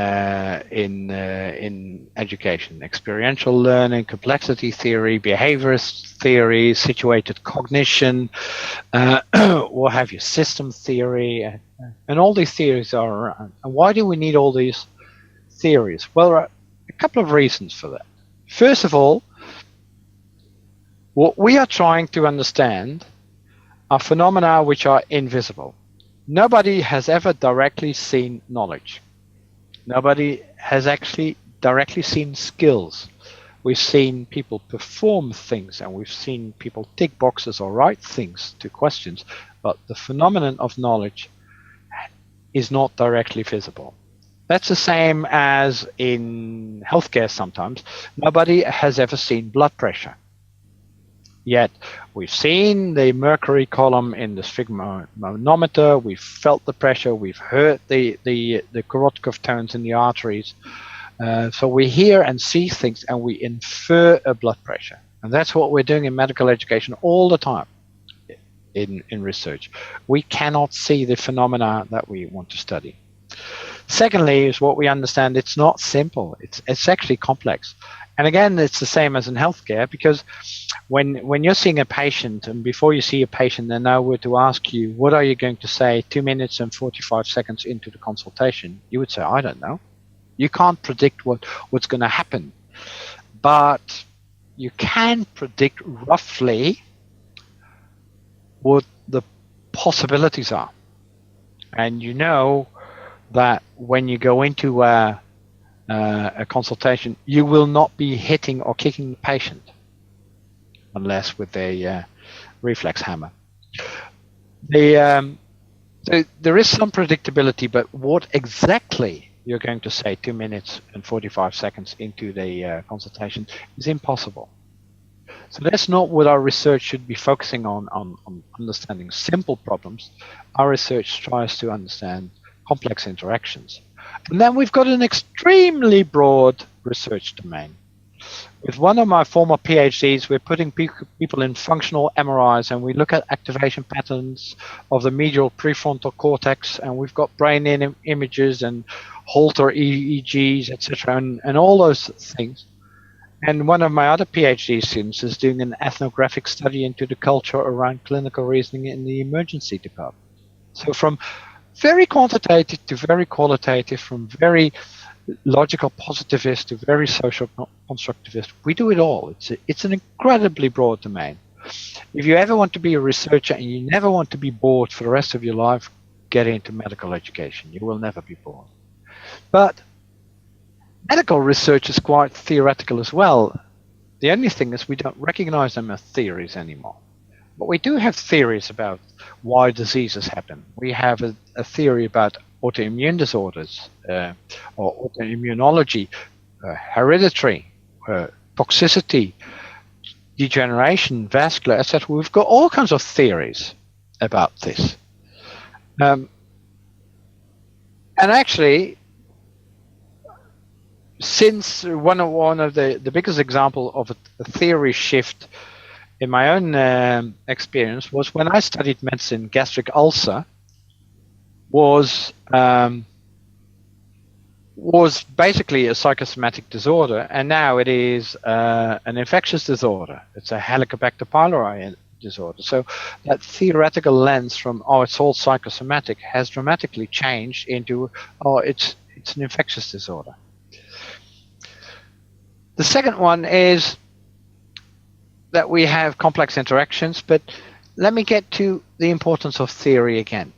education: experiential learning, complexity theory, behaviorist theory, situated cognition, what have you, system theory, and all these theories are around. And why do we need all these theories? Well, there are a couple of reasons for that. First of all, what we are trying to understand are phenomena which are invisible. Nobody has ever directly seen knowledge. Nobody has actually directly seen skills. We've seen people perform things, and we've seen people tick boxes or write things to questions, but the phenomenon of knowledge is not directly visible. That's the same as in healthcare sometimes. Nobody has ever seen blood pressure. Yet we've seen the mercury column in the sphygmomanometer, we've felt the pressure, we've heard the corrosive tones in the arteries. So we hear and see things, and we infer a blood pressure. And that's what we're doing in medical education all the time in research. We cannot see the phenomena that we want to study. Secondly, is what we understand, it's not simple, it's actually complex. And again, it's the same as in healthcare, because when you're seeing a patient, and before you see a patient, then I were to ask you, what are you going to say 2 minutes and 45 seconds into the consultation? You would say, I don't know. You can't predict what's going to happen. But you can predict roughly what the possibilities are. And you know that when you go into a consultation, you will not be hitting or kicking the patient unless with a reflex hammer. There is some predictability, but what exactly you're going to say 2 minutes and 45 seconds into the consultation is impossible. So that's not what our research should be focusing on understanding simple problems. Our research tries to understand complex interactions. And then we've got an extremely broad research domain. With one of my former PhDs, we're putting people in functional MRIs, and we look at activation patterns of the medial prefrontal cortex, and we've got brain images and Holter EEGs, etc., and all those things. And one of my other PhD students is doing an ethnographic study into the culture around clinical reasoning in the emergency department. So from very quantitative to very qualitative, from very logical positivist to very social constructivist, we do it all. It's an incredibly broad domain. If you ever want to be a researcher and you never want to be bored for the rest of your life, get into medical education. You will never be bored. But medical research is quite theoretical as well. The only thing is we don't recognize them as theories anymore. But we do have theories about why diseases happen. We have a theory about autoimmune disorders, or autoimmunology, hereditary, toxicity, degeneration, vascular, etc. We've got all kinds of theories about this. And actually, since one of the biggest example of a theory shift in my own experience was when I studied medicine. Gastric ulcer was basically a psychosomatic disorder, and now it is an infectious disorder. It's a Helicobacter pylori disorder. So that theoretical lens from it's all psychosomatic has dramatically changed into it's an infectious disorder. The second one is that we have complex interactions, but let me get to the importance of theory again.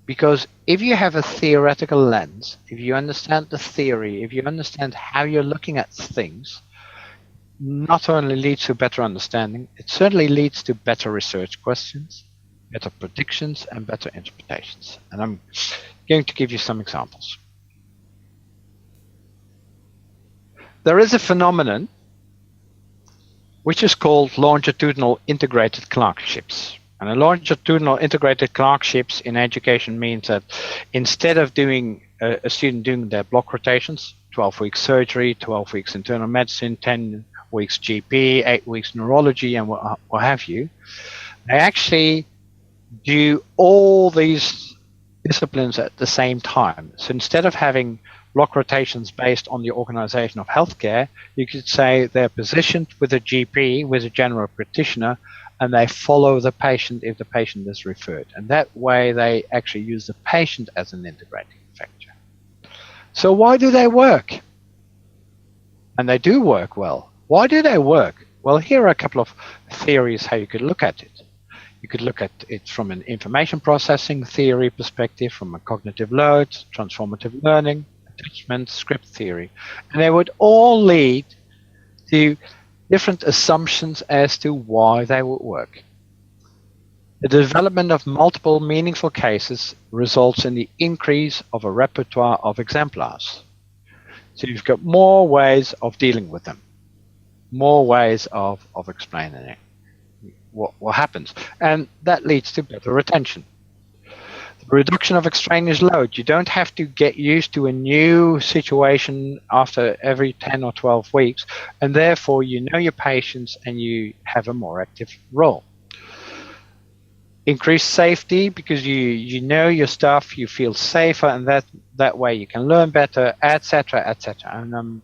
Because if you have a theoretical lens, if you understand the theory, if you understand how you're looking at things, not only leads to better understanding, it certainly leads to better research questions, better predictions, and better interpretations. And I'm going to give you some examples. There is a phenomenon which is called longitudinal integrated clerkships. And a longitudinal integrated clerkships in education means that instead of doing a student doing their block rotations, 12 weeks surgery, 12 weeks internal medicine, 10 weeks GP, 8 weeks neurology, and what have you, they actually do all these disciplines at the same time. So instead of having block rotations based on the organization of healthcare, you could say they're positioned with a GP, with a general practitioner, and they follow the patient if the patient is referred. And that way they actually use the patient as an integrating factor. So why do they work? And they do work well. Why do they work? Well, here are a couple of theories how you could look at it. You could look at it from an information processing theory perspective, from a cognitive load, transformative learning, attachment, script theory. And they would all lead to different assumptions as to why they would work. The development of multiple meaningful cases results in the increase of a repertoire of exemplars. So you've got more ways of dealing with them, more ways of explaining it, what happens. And that leads to better retention. The reduction of extraneous load. You don't have to get used to a new situation after every 10 or 12 weeks, and therefore you know your patients and you have a more active role. Increased safety, because you know your stuff, you feel safer, and that way you can learn better, etc., etc. And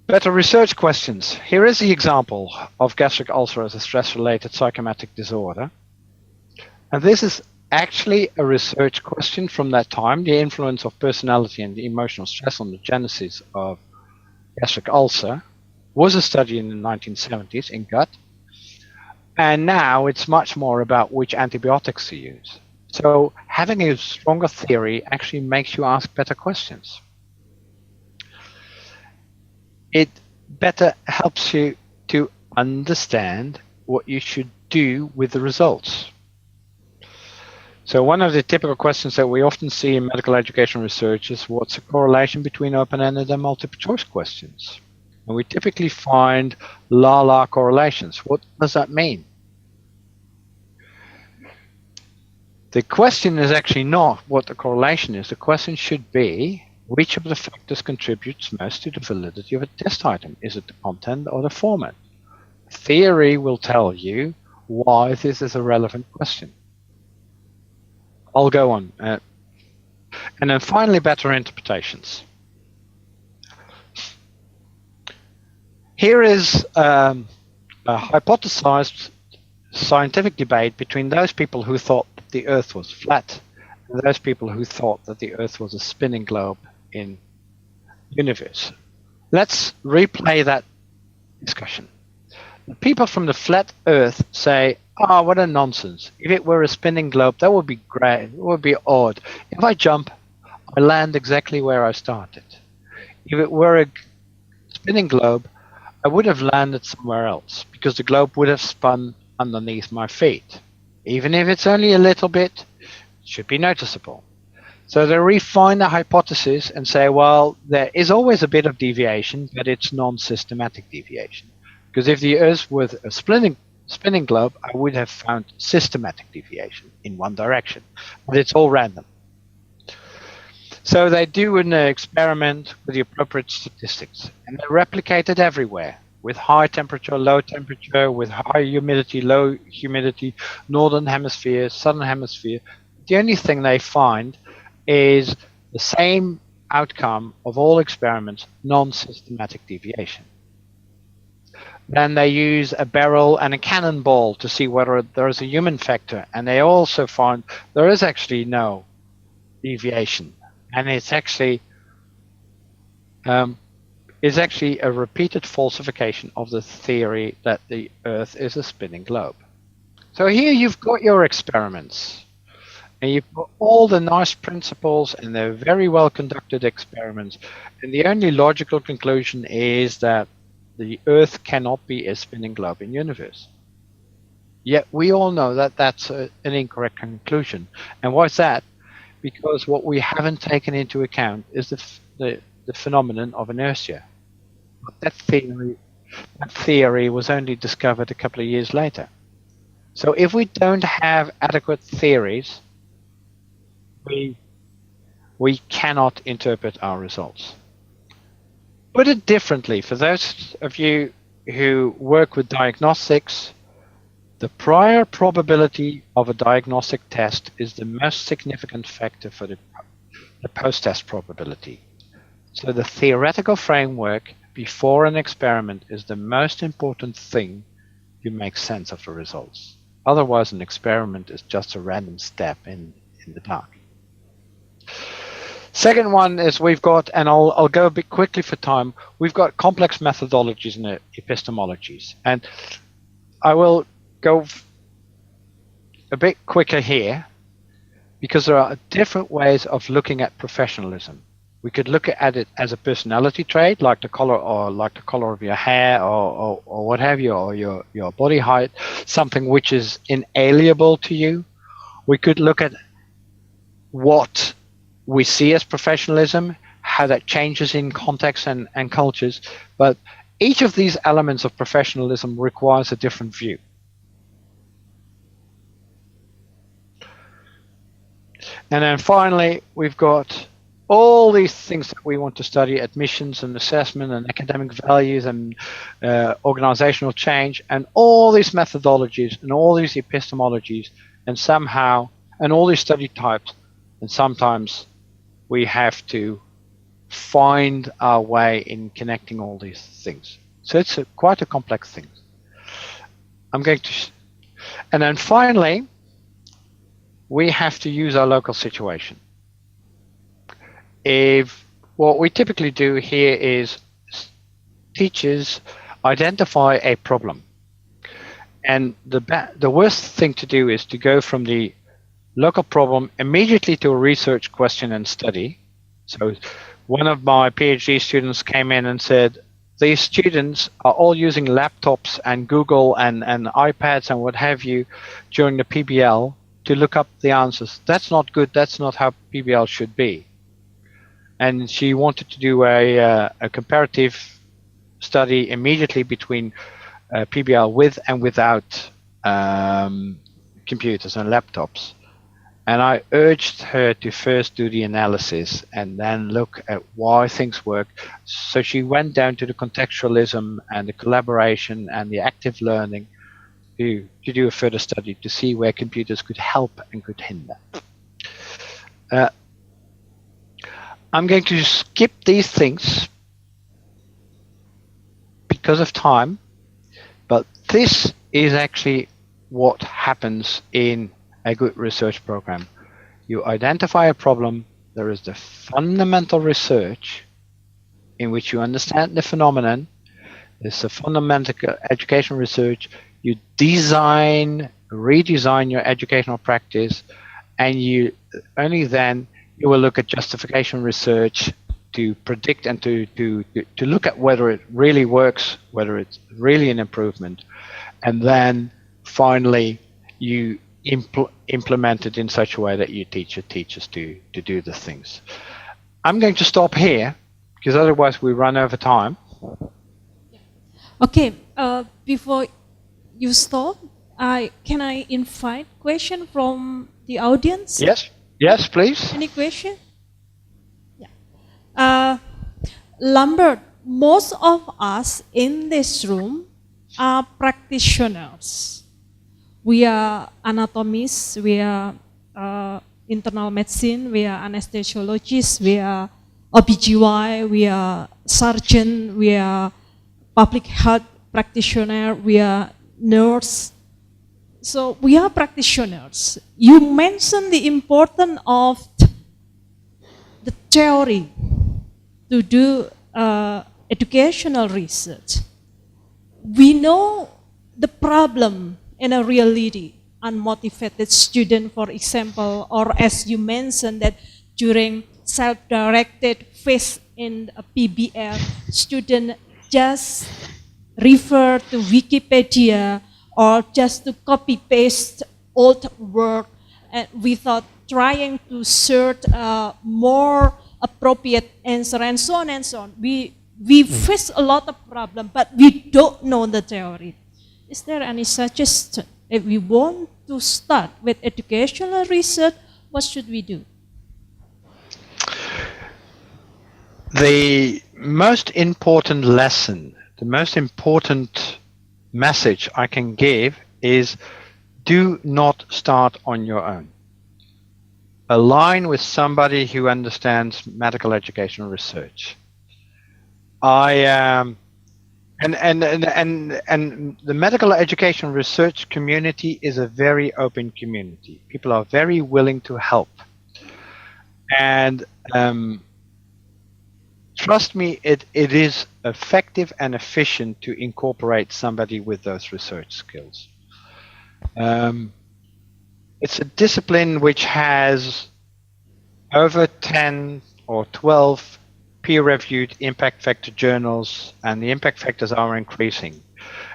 better research questions. Here is the example of gastric ulcer as a stress-related psychosomatic disorder. And this is actually a research question from that time, the influence of personality and the emotional stress on the genesis of gastric ulcer. Was a study in the 1970s in gut. And now it's much more about which antibiotics to use. So having a stronger theory actually makes you ask better questions. It better helps you to understand what you should do with the results. So one of the typical questions that we often see in medical education research is what's the correlation between open-ended and multiple choice questions? And we typically find la-la correlations. What does that mean? The question is actually not what the correlation is. The question should be, which of the factors contributes most to the validity of a test item? Is it the content or the format? Theory will tell you why this is a relevant question. I'll go on. And then finally, better interpretations. Here is a hypothesized scientific debate between those people who thought the Earth was flat and those people who thought that the Earth was a spinning globe in the universe. Let's replay that discussion. The people from the flat Earth say, "Oh, what a nonsense. If it were a spinning globe, that would be great. It would be odd. If I jump, I land exactly where I started. If it were a spinning globe, I would have landed somewhere else because the globe would have spun underneath my feet. Even if it's only a little bit, it should be noticeable." So they refine the hypothesis and say, well, there is always a bit of deviation, but it's non-systematic deviation. Because if the Earth was a spinning globe, I would have found systematic deviation in one direction, but it's all random. So they do an experiment with the appropriate statistics, and they replicate it everywhere, with high temperature, low temperature, with high humidity, low humidity, northern hemisphere, southern hemisphere. The only thing they find is the same outcome of all experiments, non-systematic deviation. Then they use a barrel and a cannonball to see whether there is a human factor, and they also find there is actually no deviation, and it's actually a repeated falsification of the theory that the Earth is a spinning globe. So here you've got your experiments, and you've got all the nice principles, and they're very well conducted experiments, and the only logical conclusion is that the Earth cannot be a spinning globe in the universe. Yet we all know that that's an incorrect conclusion. And why is that? Because what we haven't taken into account is the phenomenon of inertia. That theory That theory was only discovered a couple of years later. So if we don't have adequate theories, we cannot interpret our results. Put it differently, for those of you who work with diagnostics, the prior probability of a diagnostic test is the most significant factor for the post-test probability. So the theoretical framework before an experiment is the most important thing to make sense of the results. Otherwise, an experiment is just a random step in the dark. Second one is we've got, and I'll go a bit quickly for time, we've got complex methodologies and epistemologies. And I will go a bit quicker here because there are different ways of looking at professionalism. We could look at it as a personality trait, like the color of your hair or what have you, or your body height, something which is inalienable to you. We could look at what we see as professionalism, how that changes in context and cultures, but each of these elements of professionalism requires a different view. And then finally, we've got all these things that we want to study: admissions and assessment and academic values and organizational change, and all these methodologies and all these epistemologies, and all these study types, and sometimes we have to find our way in connecting all these things. So it's quite a complex thing. And then finally, we have to use our local situation. What we typically do here is teachers identify a problem. And the worst thing to do is to go from the local problem immediately to a research question and study. So one of my PhD students came in and said, these students are all using laptops and Google and iPads and what have you during the PBL to look up the answers. That's not good. That's not how PBL should be. And she wanted to do a comparative study immediately between PBL with and without computers and laptops. And I urged her to first do the analysis and then look at why things work. So she went down to the contextualism and the collaboration and the active learning to do a further study to see where computers could help and could hinder. I'm going to skip these things because of time, but this is actually what happens in a good research program. You identify a problem, there is the fundamental research in which you understand the phenomenon, there's the fundamental education research, you redesign your educational practice, and you only then you will look at justification research to predict and to look at whether it really works, whether it's really an improvement, and then finally you implement it in such a way that you teach your teachers to do the things. I'm going to stop here because otherwise we run over time. Okay, before you stop, can I invite question from the audience? Yes, please. Any question? Yeah. Lambert, most of us in this room are practitioners. We are anatomists, we are internal medicine, we are anesthesiologists, we are OBGY, we are surgeon, we are public health practitioner, we are nurse. So we are practitioners. You mentioned the importance of the theory to do educational research. We know the problem in a reality, unmotivated student, for example, or as you mentioned that during self-directed phase in a PBL, student just refer to Wikipedia or just to copy-paste old work and without trying to search more appropriate answer and so on and so on. We we face a lot of problems, but we don't know the theory. Is there any suggestion? If we want to start with educational research, what should we do? The most important lesson, the most important message I can give is do not start on your own. Align with somebody who understands medical education research. And the medical education research community is a very open community. People are very willing to help. And trust me, it is effective and efficient to incorporate somebody with those research skills. It's a discipline which has over 10 or 12 peer-reviewed impact factor journals, and the impact factors are increasing.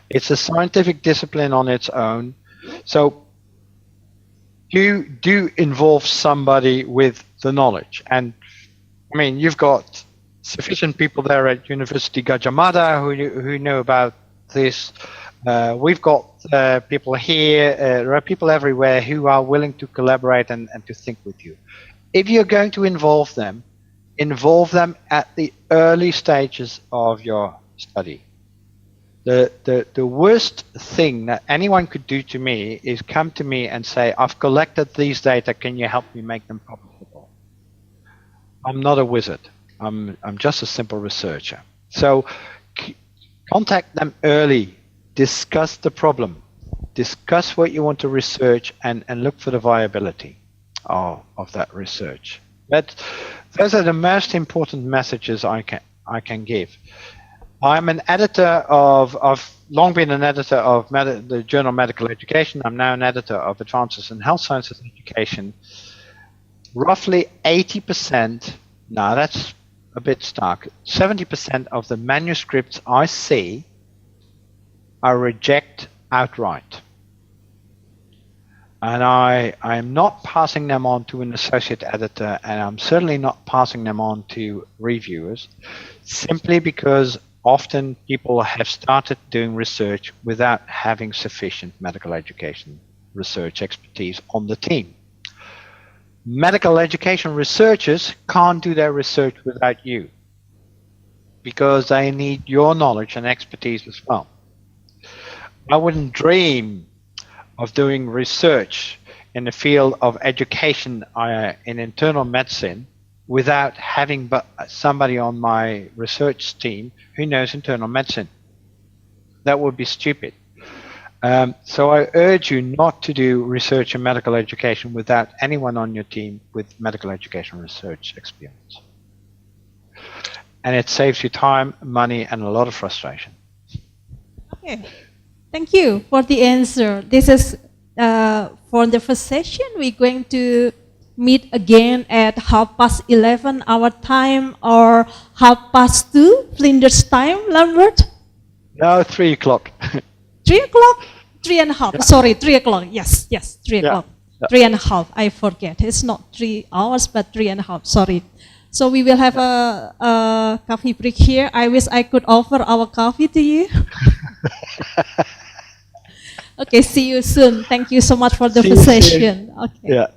It's a scientific discipline on its own. So you do involve somebody with the knowledge. And I mean, you've got sufficient people there at University Gajah Mada who know about this. We've got people here, there are people everywhere who are willing to collaborate and to think with you. If you're going to involve them at the early stages of your study. The worst thing that anyone could do to me is come to me and say, I've collected these data, can you help me make them publishable? I'm not a wizard. I'm just a simple researcher. So contact them early, discuss the problem, discuss what you want to research, and look for the viability of that research. Those are the most important messages I can give. I'm an editor I've long been an editor of the journal Medical Education. I'm now an editor of Advances in Health Sciences Education. Roughly 80%, now that's a bit stark, 70% of the manuscripts I see I reject outright. And I am not passing them on to an associate editor, and I'm certainly not passing them on to reviewers, simply because often people have started doing research without having sufficient medical education research expertise on the team. Medical education researchers can't do their research without you, because they need your knowledge and expertise as well. I wouldn't dream of doing research in the field of education in internal medicine without having somebody on my research team who knows internal medicine. That would be stupid. So I urge you not to do research in medical education without anyone on your team with medical education research experience. And it saves you time, money, and a lot of frustration. Okay. Thank you for the answer. This is for the first session. We're going to meet again at 11:30 our time, or 2:30 Flinders time, Lambert? No, 3 o'clock. 3 o'clock? 3:30. Yeah. Sorry, 3 o'clock. Yes, 3 o'clock. Yeah. 3:30. I forget. It's not 3 hours, but 3:30. Sorry. So we will have a coffee break here. I wish I could offer our coffee to you. Okay, see you soon. Thank you so much for the session. Okay. Yeah.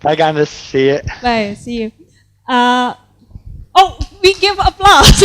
Bye, guys. See you. Bye. See you. Oh, we give applause.